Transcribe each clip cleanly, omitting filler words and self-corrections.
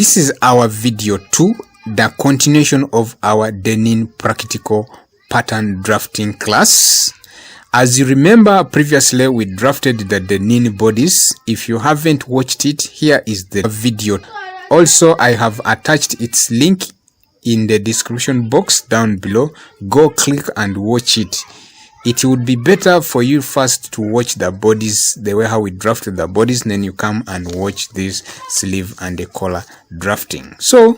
This is our video 2, the continuation of our denim practical pattern drafting class. As you remember, previously we drafted the denim bodies. If you haven't watched it, here is the video. Also, I have attached its link in the description box down below. Go click and watch it. It would be better for you first to watch the bodies, the way how we drafted the bodies, then you come and watch this sleeve and the collar drafting. So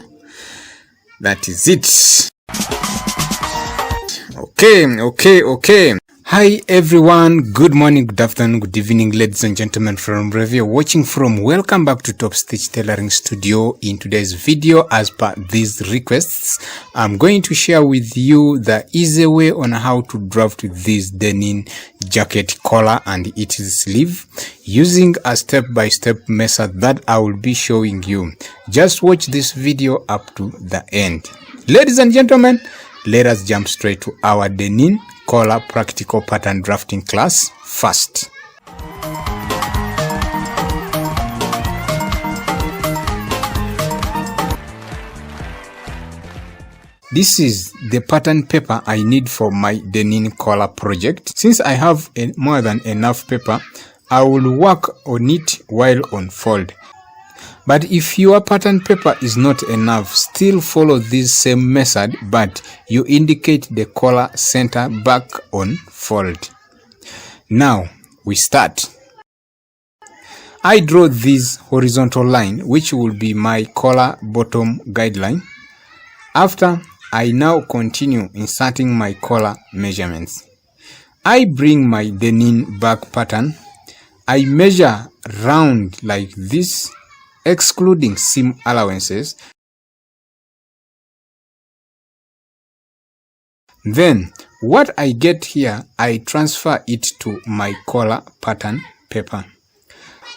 that is it. Okay. Hi everyone, good morning, good afternoon, good evening, ladies and gentlemen from wherever you're watching from. Welcome back to TOPSTITCH Tailoring Studio. In today's video, as per these requests, I'm going to share with you the easy way on how to draft this denim jacket collar and its sleeve using a step-by-step method that I will be showing you. Just watch this video up to the end. Ladies and gentlemen, let us jump straight to our denim collar practical pattern drafting class first. This is the pattern paper I need for my denim collar project. Since I have more than enough paper, I will work on it while on fold. But if your pattern paper is not enough, still follow this same method, but you indicate the collar center back on fold. Now we start. I draw this horizontal line, which will be my collar bottom guideline. After, I now continue inserting my collar measurements. I bring my denim back pattern. I measure round like this, excluding seam allowances. Then what I get here, I transfer it to my collar pattern paper.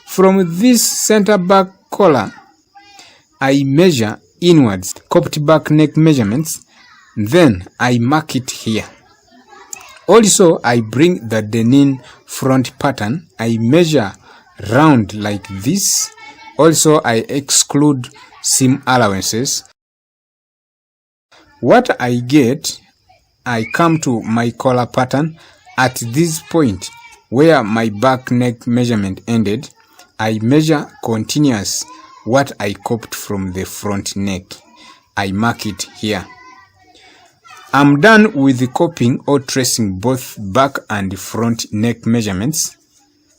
From this center back collar, I measure inwards, copped back neck measurements. Then I mark it here. Also, I bring the denim front pattern. I measure round like this. Also, I exclude seam allowances. What I get, I come to my collar pattern. At this point where my back neck measurement ended, I measure continuous what I copied from the front neck. I mark it here. I'm done with the copying or tracing both back and front neck measurements.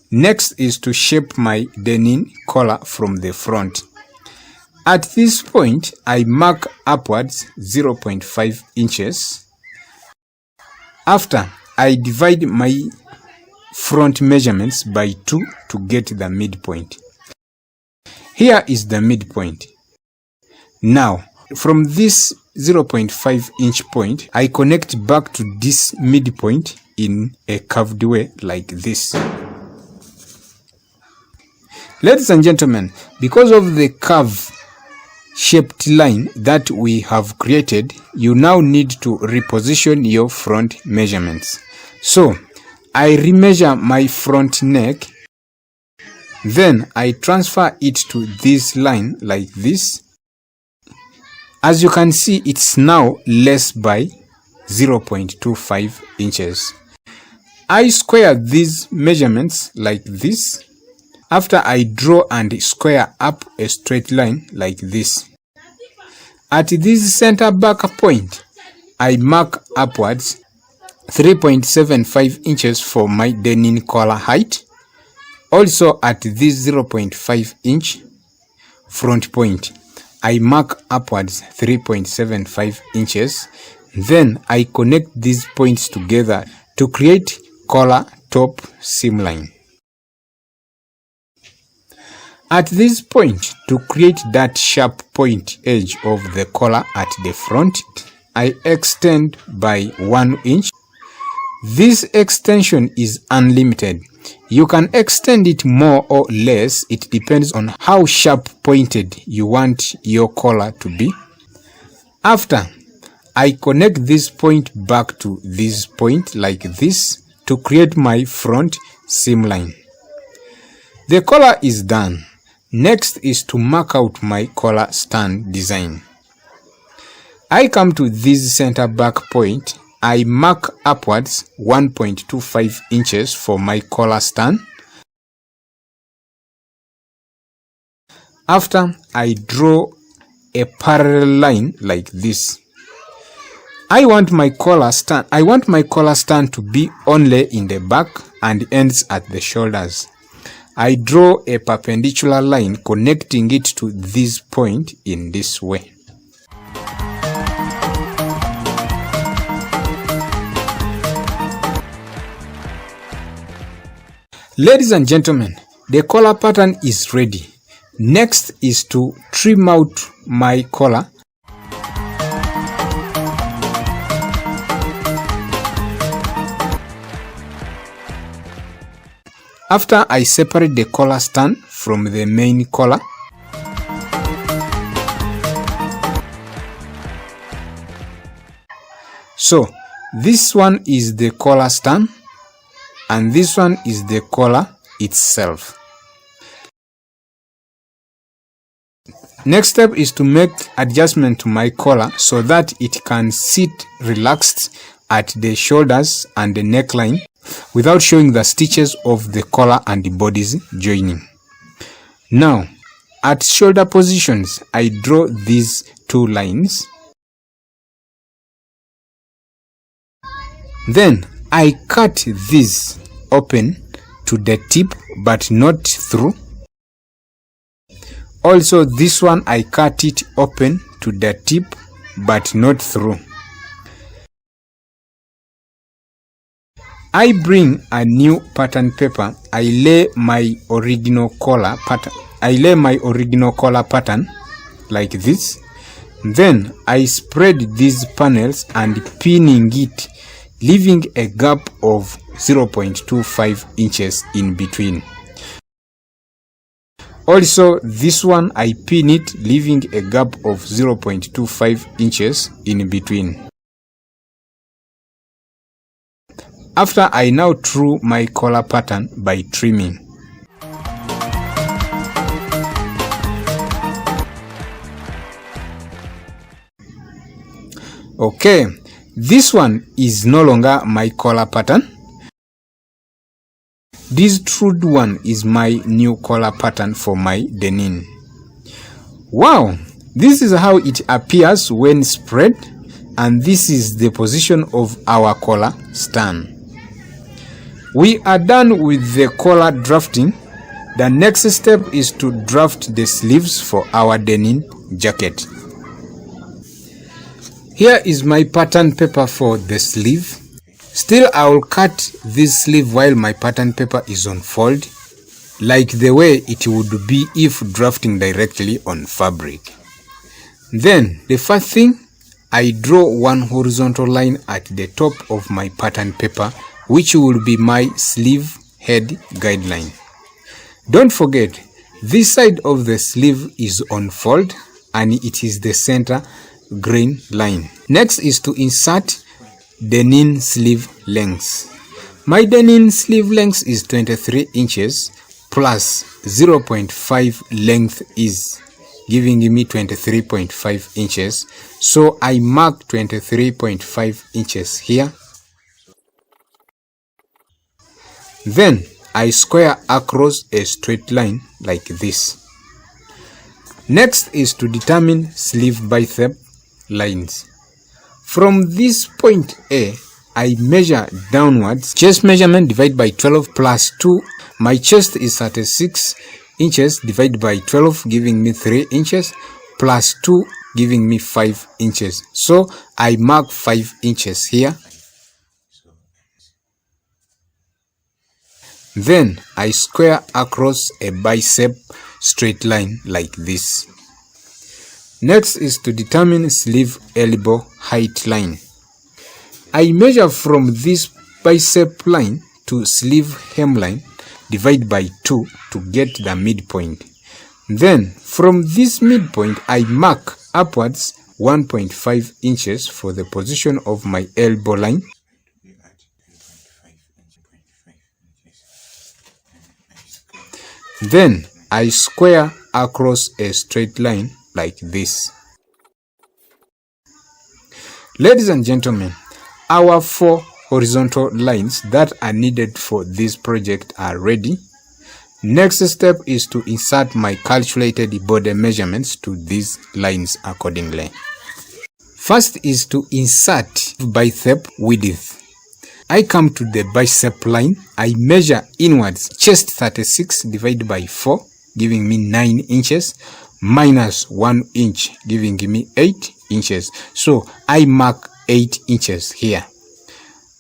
Next is to shape my denim collar from the front. At this point, I mark upwards 0.5 inches. After, I divide my front measurements by 2 to get the midpoint. Here is the midpoint. Now, from this 0.5 inch point, I connect back to this midpoint in a curved way like this. Ladies and gentlemen, because of the curve shaped line that we have created, you now need to reposition your front measurements. So, I remeasure my front neck. Then I transfer it to this line like this. As you can see, it's now less by 0.25 inches. I square these measurements like this. After, I draw and square up a straight line like this. At this center back point, I mark upwards 3.75 inches for my denim collar height. Also at this 0.5 inch front point, I mark upwards 3.75 inches. Then I connect these points together to create collar top seam line. At this point, to create that sharp point edge of the collar at the front, I extend by 1 inch. This extension is unlimited. You can extend it more or less. It depends on how sharp pointed you want your collar to be. After, I connect this point back to this point like this to create my front seam line. The collar is done. Next is to mark out my collar stand design. I come to this center back point. I mark upwards 1.25 inches for my collar stand. After, I draw a parallel line like this. I want my collar stand to be only in the back and ends at the shoulders. I draw a perpendicular line connecting it to this point in this way. Ladies and gentlemen, the collar pattern is ready. Next is to trim out my collar. After, I separate the collar stand from the main collar. So, this one is the collar stand and this one is the collar itself. Next step is to make adjustment to my collar so that it can sit relaxed at the shoulders and the neckline without showing the stitches of the collar and the bodies joining. Now, at shoulder positions, I draw these two lines. Then, I cut this open to the tip but not through. Also, this one I cut it open to the tip but not through. I bring a new pattern paper. I lay my original collar pattern. Like this. Then I spread these panels and pinning it, leaving a gap of 0.25 inches in between. Also, this one I pin it, leaving a gap of 0.25 inches in between. After, I now drew my collar pattern by trimming. Okay, this one is no longer my collar pattern. This trued one is my new collar pattern for my denim. Wow, this is how it appears when spread, and this is the position of our collar stand. We are done with the collar drafting. The next step is to draft the sleeves for our denim jacket. Here is my pattern paper for the sleeve. Still, I will cut this sleeve while my pattern paper is on fold, like the way it would be if drafting directly on fabric. Then, the first thing, I draw one horizontal line at the top of my pattern paper, which will be my sleeve head guideline. Don't forget, this side of the sleeve is on fold and it is the center grain line. Next is to insert denim sleeve length. My denim sleeve length is 23 inches plus 0.5 length is giving me 23.5 inches. So I mark 23.5 inches here. Then I square across a straight line like this. Next is to determine sleeve bicep lines. From this point A, I measure downwards. Chest measurement divided by 12 plus 2. My chest is 36 inches divided by 12 giving me 3 inches plus 2 giving me 5 inches. So I mark 5 inches here. Then I square across a bicep straight line like this. Next is to determine sleeve elbow height line. I measure from this bicep line to sleeve hemline, divide by 2 to get the midpoint. Then from this midpoint I mark upwards 1.5 inches for the position of my elbow line. Then I square across a straight line like this. Ladies and gentlemen, our 4 horizontal lines that are needed for this project are ready. Next step is to insert my calculated border measurements to these lines accordingly. First is to insert bicep width. I come to the bicep line. I measure inwards chest 36 divided by 4, giving me 9 inches, minus 1 inch, giving me 8 inches. So I mark 8 inches here.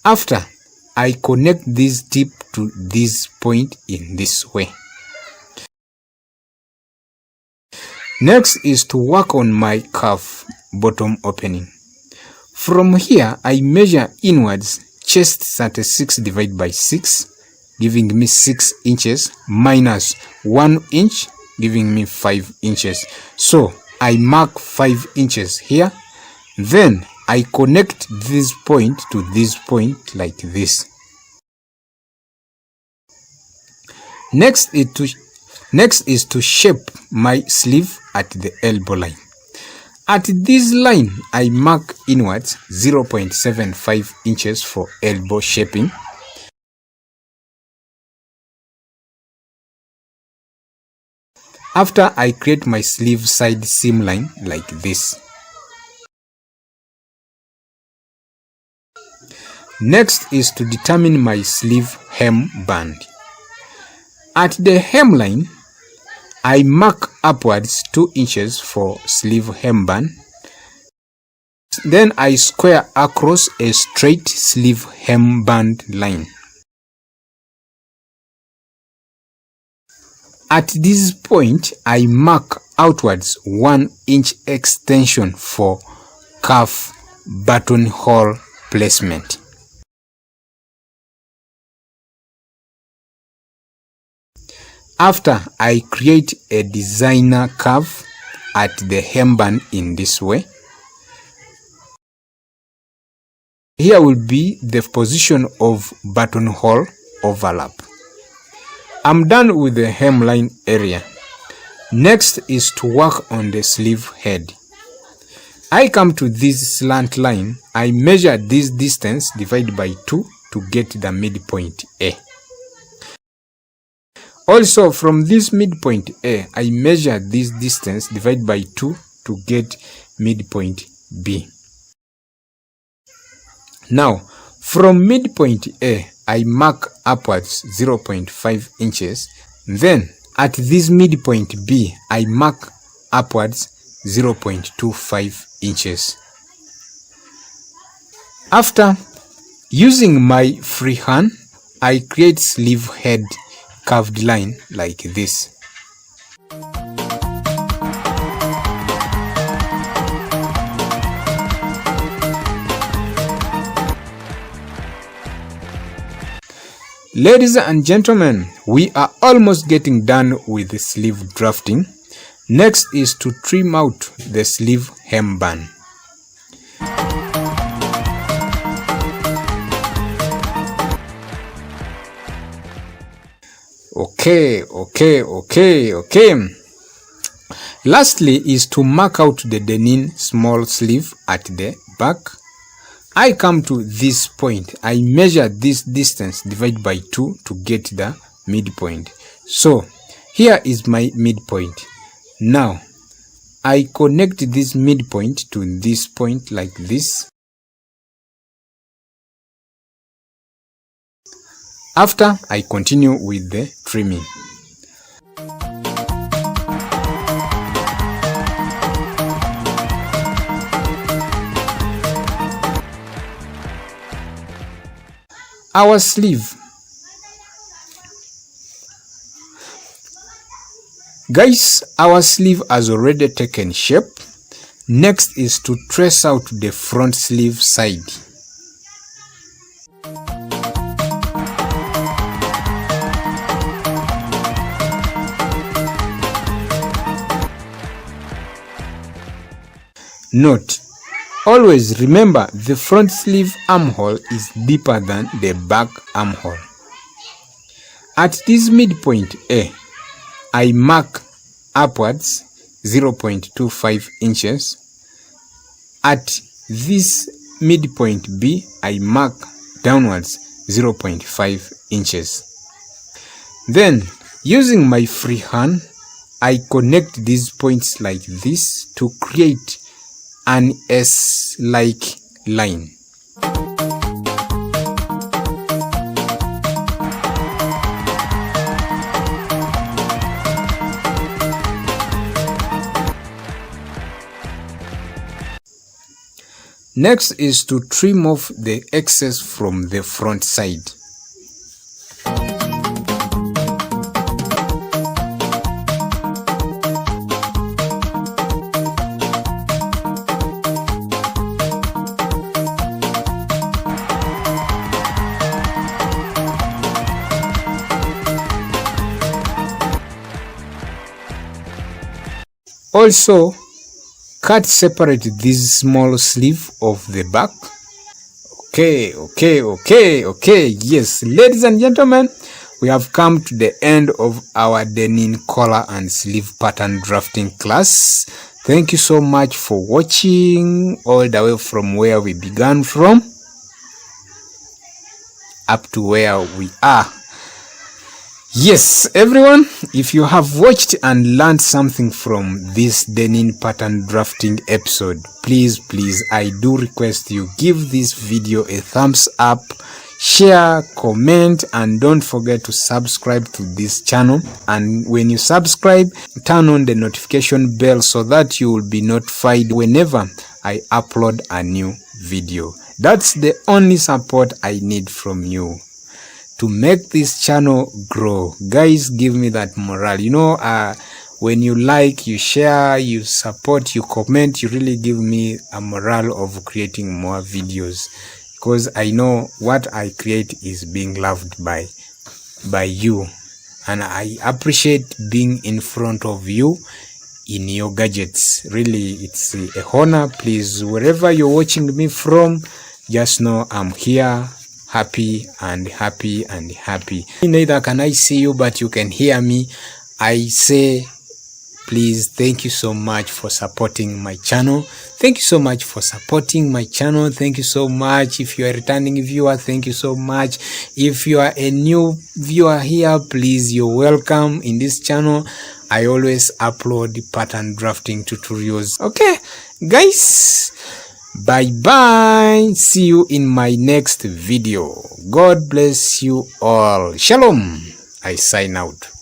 After, I connect this tip to this point in this way. Next is to work on my cuff bottom opening. From here, I measure inwards chest 36 divided by 6, giving me 6 inches, minus 1 inch, giving me 5 inches. So I mark 5 inches here. Then I connect this point to this point like this. Next is to shape my sleeve at the elbow line. At this line, I mark inwards 0.75 inches for elbow shaping. After, I create my sleeve side seam line like this. Next is to determine my sleeve hem band. At the hem line, I mark upwards 2 inches for sleeve hemband. Then I square across a straight sleeve hemband line. At this point, I mark outwards 1 inch extension for cuff buttonhole placement. After, I create a designer curve at the hemband in this way. Here will be the position of buttonhole overlap. I'm done with the hemline area. Next is to work on the sleeve head. I come to this slant line. I measure this distance divided by 2 to get the midpoint A. Also, from this midpoint A, I measure this distance divided by 2 to get midpoint B. Now, from midpoint A, I mark upwards 0.5 inches. Then, at this midpoint B, I mark upwards 0.25 inches. After, using my freehand, I create sleeve head curved line like this. Ladies and gentlemen, we are almost getting done with the sleeve drafting. Next is to trim out the sleeve hemband. Okay. Lastly is to mark out the denim small sleeve at the back. I come to this point. I measure this distance divided by 2 to get the midpoint. So here is my midpoint. Now I connect this midpoint to this point like this. After, I continue with the trimming. Our sleeve. Guys, our sleeve has already taken shape. Next is to trace out the front sleeve side. Note, always remember the front sleeve armhole is deeper than the back armhole. At this midpoint A, I mark upwards 0.25 inches. At this midpoint B, I mark downwards 0.5 inches. Then, using my free hand, I connect these points like this to create an S-like line. Next is to trim off the excess from the front side. Also, cut separate this small sleeve of the back. Okay, yes, ladies and gentlemen, we have come to the end of our denim collar and sleeve pattern drafting class. Thank you so much for watching all the way from where we began from up to where we are. Yes, everyone, if you have watched and learned something from this denim pattern drafting episode, please, I do request you give this video a thumbs up, share, comment, and don't forget to subscribe to this channel. And when you subscribe, turn on the notification bell so that you will be notified whenever I upload a new video. That's the only support I need from you to make this channel grow. Guys, give me that morale. You know, when you like, you share, you support, you comment, you really give me a morale of creating more videos, because I know what I create is being loved by you, and I appreciate being in front of you in your gadgets. Really, it's a honor. Please, wherever you're watching me from, just know I'm here, happy. Neither can I see you, but you can hear me. I say, please, thank you so much for supporting my channel. Thank you so much for supporting my channel. Thank you so much. If you are a returning viewer, thank you so much. If you are a new viewer here, please, you're welcome in this channel. I always upload pattern drafting tutorials. Okay, guys, bye. See you in my next video. God bless you all. Shalom. I sign out.